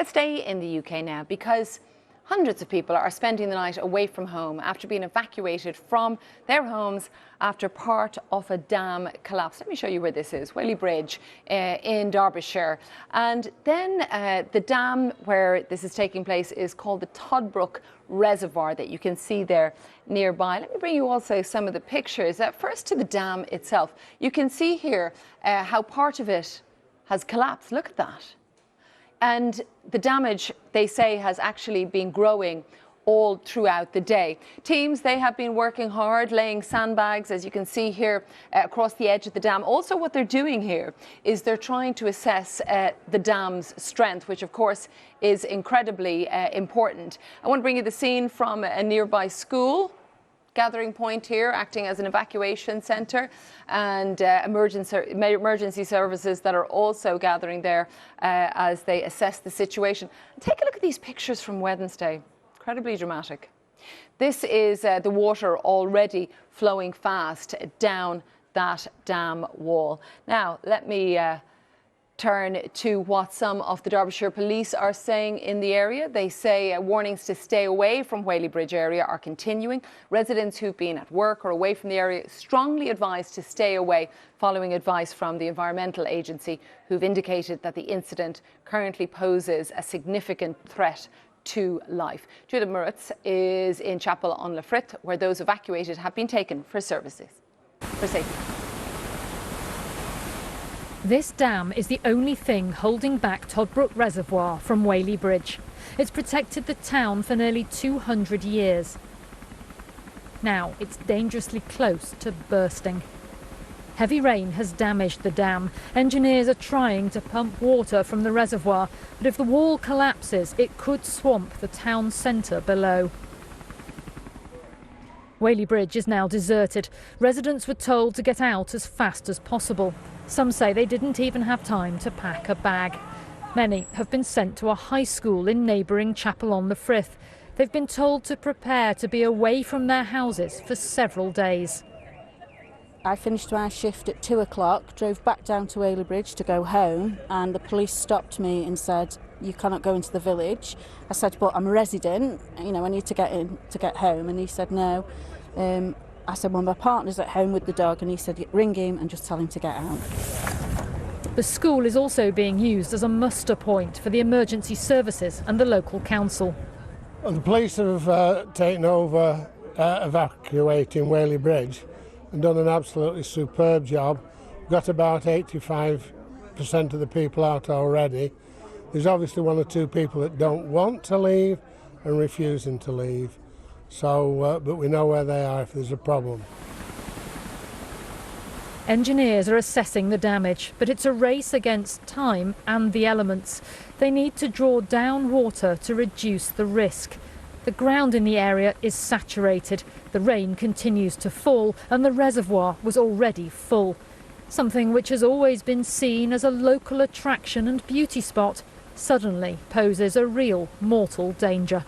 Let's stay in the UK now, because hundreds of people are spending the night away from home after being evacuated from their homes after part of a dam collapsed. Let me show you where this is, Whaley Bridge in Derbyshire. And then the dam where this is taking place is called the Toddbrook Reservoir that you can see there nearby. Let me bring you also some of the pictures. First to the dam itself. You can see here how part of it has collapsed. Look at that. And the damage, they say, has actually been growing all throughout the day. Teams, they have been working hard, laying sandbags, as you can see here, across the edge of the dam. Also, what they're doing here is they're trying to assess the dam's strength, which, of course, is incredibly important. I want to bring you the scene from a nearby school. Gathering point here, acting as an evacuation centre, and emergency services that are also gathering there as they assess the situation. Take a look at these pictures from Wednesday. Incredibly dramatic. This is the water already flowing fast down that dam wall. Now, let me turn to what some of the Derbyshire police are saying in the area. They say warnings to stay away from Whaley Bridge area are continuing. Residents who've been at work or away from the area strongly advised to stay away, following advice from the Environmental Agency, who've indicated that the incident currently poses a significant threat to life. Judith Moritz is in Chapel on La Frith, where those evacuated have been taken for safety. This dam is the only thing holding back Toddbrook Reservoir from Whaley Bridge. It's protected the town for nearly 200 years. Now it's dangerously close to bursting. Heavy rain has damaged the dam. Engineers are trying to pump water from the reservoir, but if the wall collapses, it could swamp the town centre below. Whaley Bridge is now deserted. Residents were told to get out as fast as possible. Some say they didn't even have time to pack a bag. Many have been sent to a high school in neighbouring Chapel on La Frith. They've been told to prepare to be away from their houses for several days. I finished my shift at 2 o'clock, drove back down to Whaley Bridge to go home, and the police stopped me and said, "You cannot go into the village." I said, "But I'm a resident, I need to get home." And he said, "No." I said, "Well, my partner's at home with the dog," and he said, "Ring him and just tell him to get out." The school is also being used as a muster point for the emergency services and the local council. Well, the police have taken over evacuating Whaley Bridge and done an absolutely superb job. Got about 85% of the people out already. There's obviously one or two people that don't want to leave and refusing to leave. So, but we know where they are if there's a problem. Engineers are assessing the damage, but it's a race against time and the elements. They need to draw down water to reduce the risk. The ground in the area is saturated. The rain continues to fall and the reservoir was already full. Something which has always been seen as a local attraction and beauty spot suddenly poses a real mortal danger.